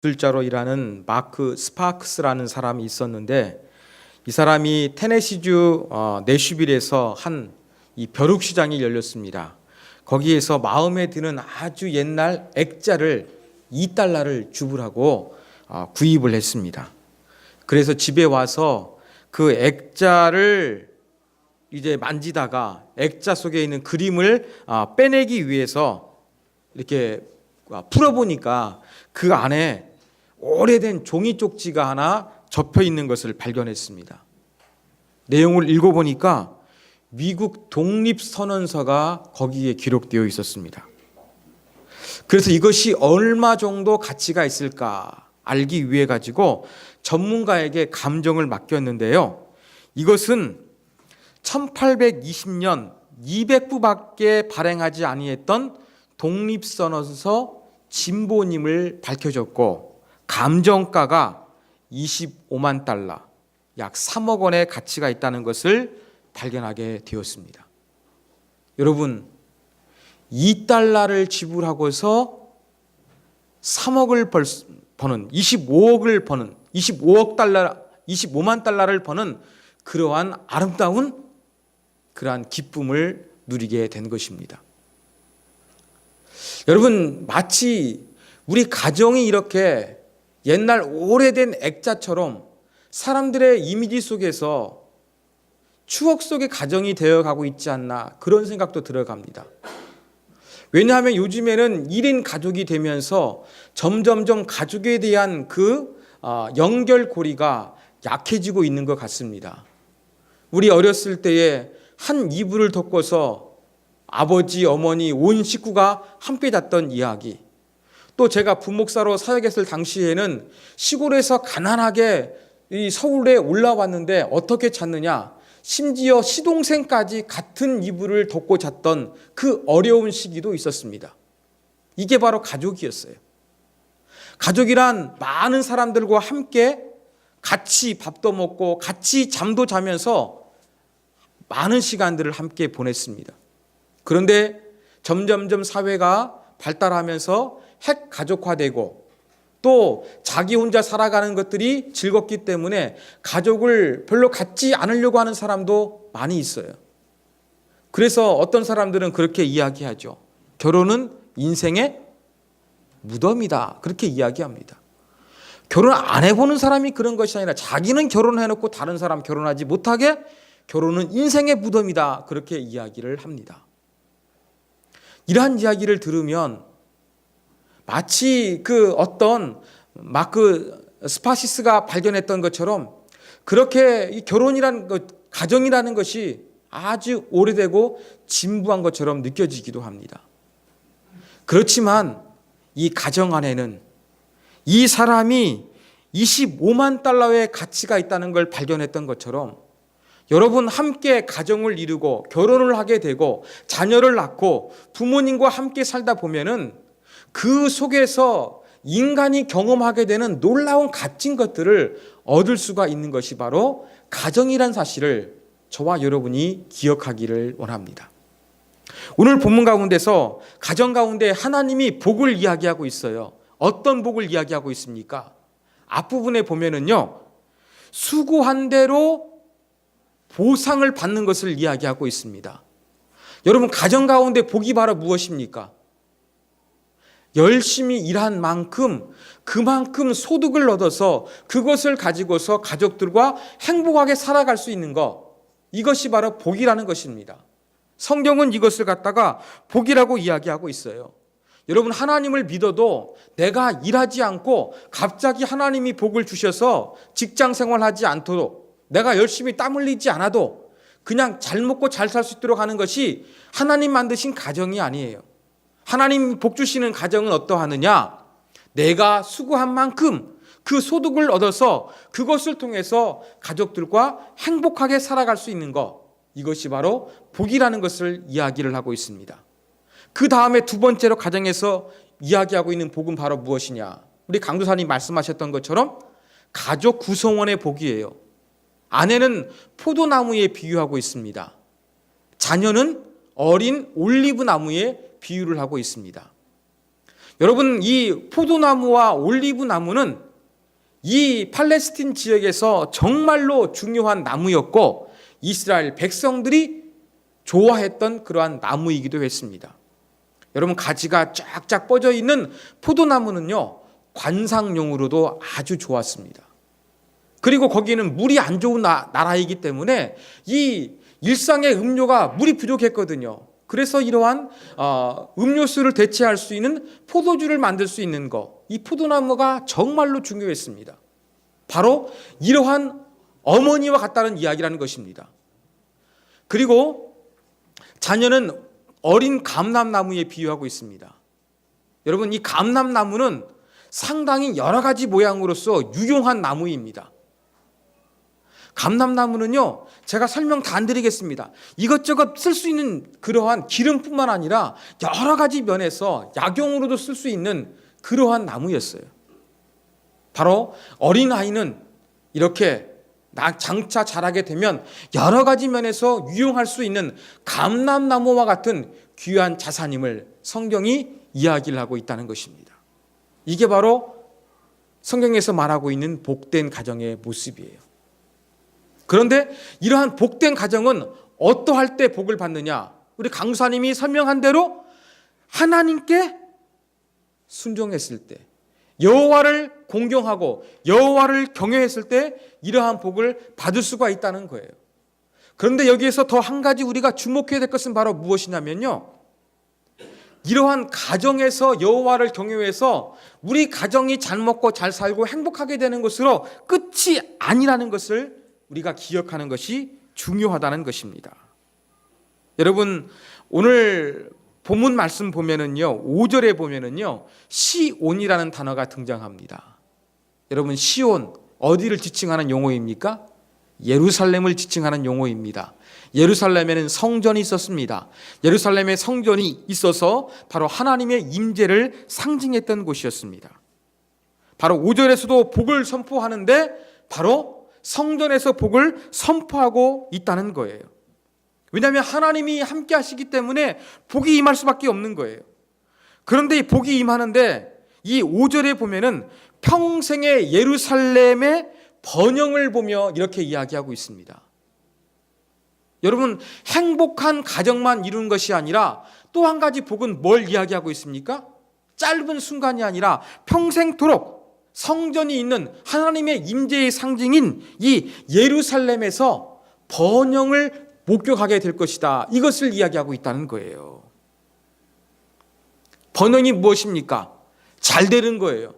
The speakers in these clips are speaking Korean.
글자로 일하는 마크 스파크스라는 사람이 있었는데, 이 사람이 테네시주 내슈빌에서 한 이 벼룩시장이 열렸습니다. 거기에서 마음에 드는 아주 옛날 액자를 $2를 주불하고 구입을 했습니다. 그래서 집에 와서 그 액자를 이제 만지다가 액자 속에 있는 그림을 빼내기 위해서 이렇게 풀어보니까 그 안에 오래된 종이 쪽지가 하나 접혀 있는 것을 발견했습니다. 내용을 읽어보니까 미국 독립선언서가 거기에 기록되어 있었습니다. 그래서 이것이 얼마 정도 가치가 있을까 알기 위해 가지고 전문가에게 감정을 맡겼는데요. 이것은 1820년 200부밖에 발행하지 아니했던 독립선언서 진보님을 밝혀졌고, 감정가가 $25만, 약 3억 원의 가치가 있다는 것을 발견하게 되었습니다. 여러분, $2를 지불하고서 3억을 버는, 25억을 버는, 25만 달러를 버는 그러한 아름다운 그러한 기쁨을 누리게 된 것입니다. 여러분, 마치 우리 가정이 이렇게 옛날 오래된 액자처럼 사람들의 이미지 속에서 추억 속의 가정이 되어가고 있지 않나, 그런 생각도 들어갑니다. 왜냐하면 요즘에는 1인 가족이 되면서 점점점 가족에 대한 그 연결고리가 약해지고 있는 것 같습니다. 우리 어렸을 때에 한 이불을 덮고서 아버지, 어머니, 온 식구가 함께 잤던 이야기, 또 제가 부목사로 사역했을 당시에는 시골에서 가난하게 이 서울에 올라왔는데 어떻게 잤느냐, 심지어 시동생까지 같은 이불을 덮고 잤던 그 어려운 시기도 있었습니다. 이게 바로 가족이었어요. 가족이란 많은 사람들과 함께 같이 밥도 먹고 같이 잠도 자면서 많은 시간들을 함께 보냈습니다. 그런데 점점점 사회가 발달하면서 핵가족화되고 또 자기 혼자 살아가는 것들이 즐겁기 때문에 가족을 별로 갖지 않으려고 하는 사람도 많이 있어요. 그래서 어떤 사람들은 그렇게 이야기하죠. 결혼은 인생의 무덤이다, 그렇게 이야기합니다. 결혼 안 해보는 사람이 그런 것이 아니라 자기는 결혼해놓고 다른 사람 결혼하지 못하게 결혼은 인생의 무덤이다, 그렇게 이야기를 합니다. 이러한 이야기를 들으면 마치 그 어떤 마크 스파시스가 발견했던 것처럼 그렇게 이 결혼이라는 것, 가정이라는 것이 아주 오래되고 진부한 것처럼 느껴지기도 합니다. 그렇지만 이 가정 안에는 이 사람이 $25만 가치가 있다는 걸 발견했던 것처럼, 여러분 함께 가정을 이루고 결혼을 하게 되고 자녀를 낳고 부모님과 함께 살다 보면은 그 속에서 인간이 경험하게 되는 놀라운 값진 것들을 얻을 수가 있는 것이 바로 가정이란 사실을 저와 여러분이 기억하기를 원합니다. 오늘 본문 가운데서 가정 가운데 하나님이 복을 이야기하고 있어요. 어떤 복을 이야기하고 있습니까? 앞부분에 보면은요, 수고한 대로 보상을 받는 것을 이야기하고 있습니다. 여러분, 가정 가운데 복이 바로 무엇입니까? 열심히 일한 만큼 그만큼 소득을 얻어서 그것을 가지고서 가족들과 행복하게 살아갈 수 있는 것, 이것이 바로 복이라는 것입니다. 성경은 이것을 갖다가 복이라고 이야기하고 있어요. 여러분, 하나님을 믿어도 내가 일하지 않고 갑자기 하나님이 복을 주셔서 직장 생활하지 않도록, 내가 열심히 땀 흘리지 않아도 그냥 잘 먹고 잘 살 수 있도록 하는 것이 하나님 만드신 가정이 아니에요. 하나님 복 주시는 가정은 어떠하느냐? 내가 수고한 만큼 그 소득을 얻어서 그것을 통해서 가족들과 행복하게 살아갈 수 있는 것, 이것이 바로 복이라는 것을 이야기를 하고 있습니다. 그 다음에 두 번째로 가정에서 이야기하고 있는 복은 바로 무엇이냐? 우리 강도사님 말씀하셨던 것처럼 가족 구성원의 복이에요. 아내는 포도나무에 비유하고 있습니다. 자녀는 어린 올리브 나무에 비유를 하고 있습니다. 여러분, 이 포도나무와 올리브 나무는 이 팔레스틴 지역에서 정말로 중요한 나무였고 이스라엘 백성들이 좋아했던 그러한 나무이기도 했습니다. 여러분, 가지가 쫙쫙 뻗어 있는 포도나무는요, 관상용으로도 아주 좋았습니다. 그리고 거기는 물이 안 좋은 나라이기 때문에 이 일상의 음료가 물이 부족했거든요. 그래서 이러한 음료수를 대체할 수 있는 포도주를 만들 수 있는 것, 이 포도나무가 정말로 중요했습니다. 바로 이러한 어머니와 같다는 이야기라는 것입니다. 그리고 자녀는 어린 감람나무에 비유하고 있습니다. 여러분, 이 감람나무는 상당히 여러 가지 모양으로서 유용한 나무입니다. 감람나무는요, 제가 설명 다 안 드리겠습니다. 이것저것 쓸 수 있는 그러한 기름뿐만 아니라 여러 가지 면에서 약용으로도 쓸 수 있는 그러한 나무였어요. 바로 어린아이는 이렇게 장차 자라게 되면 여러 가지 면에서 유용할 수 있는 감람나무와 같은 귀한 자산임을 성경이 이야기를 하고 있다는 것입니다. 이게 바로 성경에서 말하고 있는 복된 가정의 모습이에요. 그런데 이러한 복된 가정은 어떠할 때 복을 받느냐? 우리 강사님이 설명한 대로 하나님께 순종했을 때, 여호와를 공경하고 여호와를 경외했을 때 이러한 복을 받을 수가 있다는 거예요. 그런데 여기에서 더 한 가지 우리가 주목해야 될 것은 바로 무엇이냐면요, 이러한 가정에서 여호와를 경외해서 우리 가정이 잘 먹고 잘 살고 행복하게 되는 것으로 끝이 아니라는 것을 우리가 기억하는 것이 중요하다는 것입니다. 여러분, 오늘 본문 말씀 보면은요, 5절에 보면은요, 시온이라는 단어가 등장합니다. 여러분, 시온, 어디를 지칭하는 용어입니까? 예루살렘을 지칭하는 용어입니다. 예루살렘에는 성전이 있었습니다. 예루살렘에 성전이 있어서 바로 하나님의 임재를 상징했던 곳이었습니다. 바로 5절에서도 복을 선포하는데 바로 성전에서 복을 선포하고 있다는 거예요. 왜냐하면 하나님이 함께 하시기 때문에 복이 임할 수밖에 없는 거예요. 그런데 이 복이 임하는데 이 5절에 보면은 평생의 예루살렘의 번영을 보며 이렇게 이야기하고 있습니다. 여러분, 행복한 가정만 이루는 것이 아니라 또 한 가지 복은 뭘 이야기하고 있습니까? 짧은 순간이 아니라 평생토록 성전이 있는 하나님의 임재의 상징인 이 예루살렘에서 번영을 목격하게 될 것이다. 이것을 이야기하고 있다는 거예요. 번영이 무엇입니까? 잘 되는 거예요.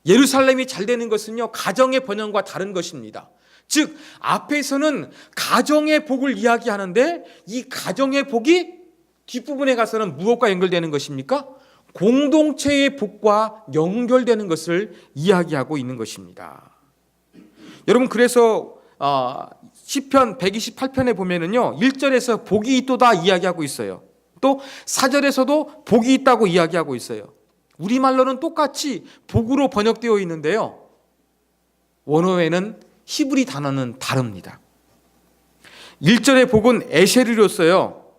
예루살렘이 잘 되는 것은요, 가정의 번영과 다른 것입니다. 즉, 앞에서는 가정의 복을 이야기하는데 이 가정의 복이 뒷부분에 가서는 무엇과 연결되는 것입니까? 공동체의 복과 연결되는 것을 이야기하고 있는 것입니다. 여러분, 그래서 시편 128편에 보면은요, 1절에서 복이 있도다 이야기하고 있어요. 또 4절에서도 복이 있다고 이야기하고 있어요. 우리말로는 똑같이 복으로 번역되어 있는데요, 원어에는 히브리 단어는 다릅니다. 1절의 복은 에셀이로 써요.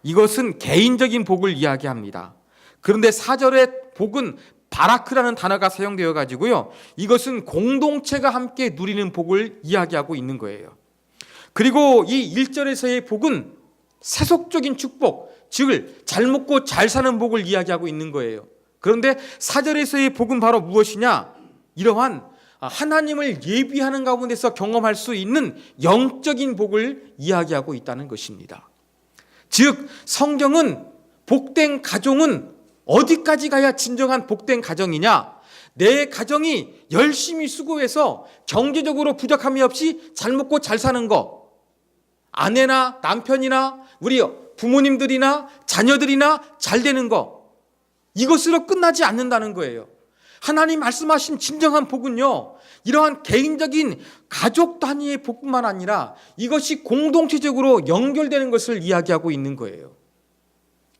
이것은 개인적인 복을 이야기합니다. 그런데 4절의 복은 바라크라는 단어가 사용되어 가지고요, 이것은 공동체가 함께 누리는 복을 이야기하고 있는 거예요. 그리고 이 1절에서의 복은 세속적인 축복, 즉 잘 먹고 잘 사는 복을 이야기하고 있는 거예요. 그런데 4절에서의 복은 바로 무엇이냐? 이러한 하나님을 예비하는 가운데서 경험할 수 있는 영적인 복을 이야기하고 있다는 것입니다. 즉, 성경은 복된 가정은 어디까지 가야 진정한 복된 가정이냐? 내 가정이 열심히 수고해서 경제적으로 부족함이 없이 잘 먹고 잘 사는 것, 아내나 남편이나 우리 부모님들이나 자녀들이나 잘 되는 것, 이것으로 끝나지 않는다는 거예요. 하나님 말씀하신 진정한 복은요, 이러한 개인적인 가족 단위의 복뿐만 아니라 이것이 공동체적으로 연결되는 것을 이야기하고 있는 거예요.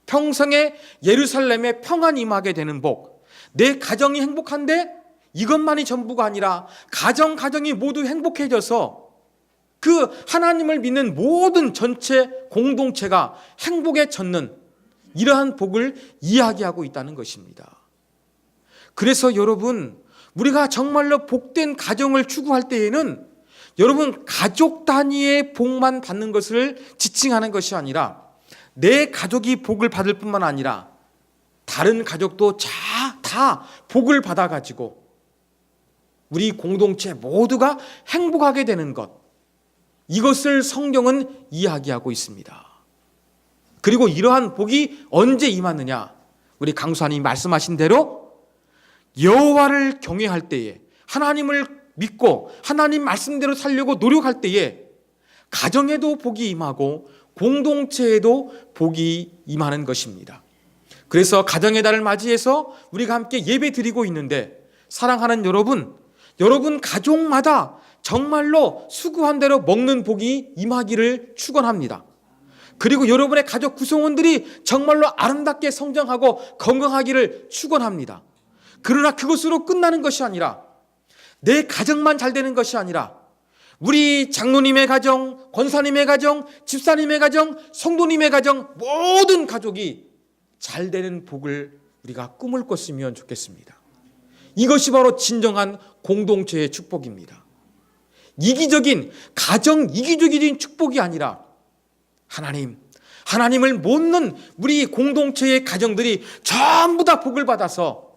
평생에 예루살렘에 평안이 임하게 되는 복, 내 가정이 행복한데 이것만이 전부가 아니라 가정이 모두 행복해져서 그 하나님을 믿는 모든 전체 공동체가 행복에 젖는 이러한 복을 이야기하고 있다는 것입니다. 그래서 여러분, 우리가 정말로 복된 가정을 추구할 때에는 여러분, 가족 단위의 복만 받는 것을 지칭하는 것이 아니라 내 가족이 복을 받을 뿐만 아니라 다른 가족도 다 복을 받아가지고 우리 공동체 모두가 행복하게 되는 것, 이것을 성경은 이야기하고 있습니다. 그리고 이러한 복이 언제 임하느냐? 우리 강수하님 말씀하신 대로 여호와를 경외할 때에, 하나님을 믿고 하나님 말씀대로 살려고 노력할 때에 가정에도 복이 임하고 공동체에도 복이 임하는 것입니다. 그래서 가정의 달을 맞이해서 우리가 함께 예배 드리고 있는데, 사랑하는 여러분 가족마다 정말로 수고한 대로 먹는 복이 임하기를 축원합니다. 그리고 여러분의 가족 구성원들이 정말로 아름답게 성장하고 건강하기를 축원합니다. 그러나 그것으로 끝나는 것이 아니라, 내 가정만 잘 되는 것이 아니라 우리 장로님의 가정, 권사님의 가정, 집사님의 가정, 성도님의 가정, 모든 가족이 잘 되는 복을 우리가 꿈을 꿨으면 좋겠습니다. 이것이 바로 진정한 공동체의 축복입니다. 가정 이기적인 축복이 아니라 하나님을 못 우리 공동체의 가정들이 전부 다 복을 받아서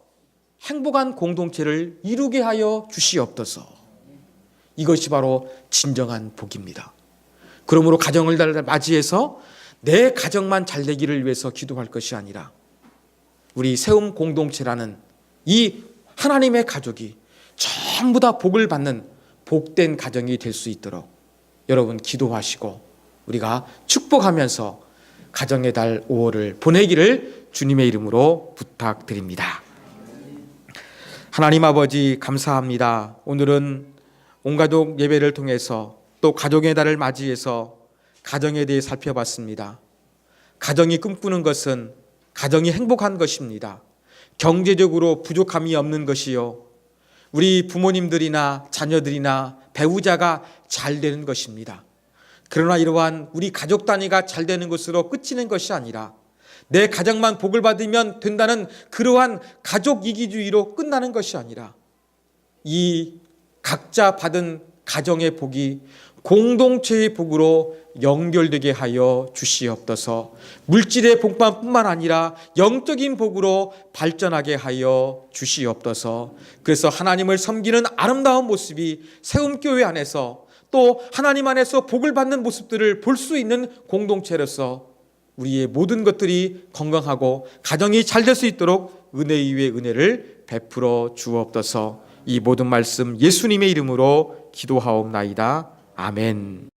행복한 공동체를 이루게 하여 주시옵소서. 이것이 바로 진정한 복입니다. 그러므로 가정을 맞이해서 내 가정만 잘 되기를 위해서 기도할 것이 아니라 우리 세움 공동체라는 이 하나님의 가족이 전부 다 복을 받는 복된 가정이 될 수 있도록 여러분 기도하시고 우리가 축복하면서 가정의 달 5월을 보내기를 주님의 이름으로 부탁드립니다. 하나님 아버지, 감사합니다. 오늘은 온가족 예배를 통해서 또 가정의 달을 맞이해서 가정에 대해 살펴봤습니다. 가정이 꿈꾸는 것은 가정이 행복한 것입니다. 경제적으로 부족함이 없는 것이요, 우리 부모님들이나 자녀들이나 배우자가 잘 되는 것입니다. 그러나 이러한 우리 가족 단위가 잘 되는 것으로 그치는 것이 아니라 내 가정만 복을 받으면 된다는 그러한 가족 이기주의로 끝나는 것이 아니라 이 각자 받은 가정의 복이 공동체의 복으로 연결되게 하여 주시옵소서. 물질의 복만뿐만 아니라 영적인 복으로 발전하게 하여 주시옵소서. 그래서 하나님을 섬기는 아름다운 모습이 세움교회 안에서 또 하나님 안에서 복을 받는 모습들을 볼 수 있는 공동체로서 우리의 모든 것들이 건강하고 가정이 잘 될 수 있도록 은혜 위에 은혜를 베풀어 주옵소서. 이 모든 말씀 예수님의 이름으로 기도하옵나이다. 아멘.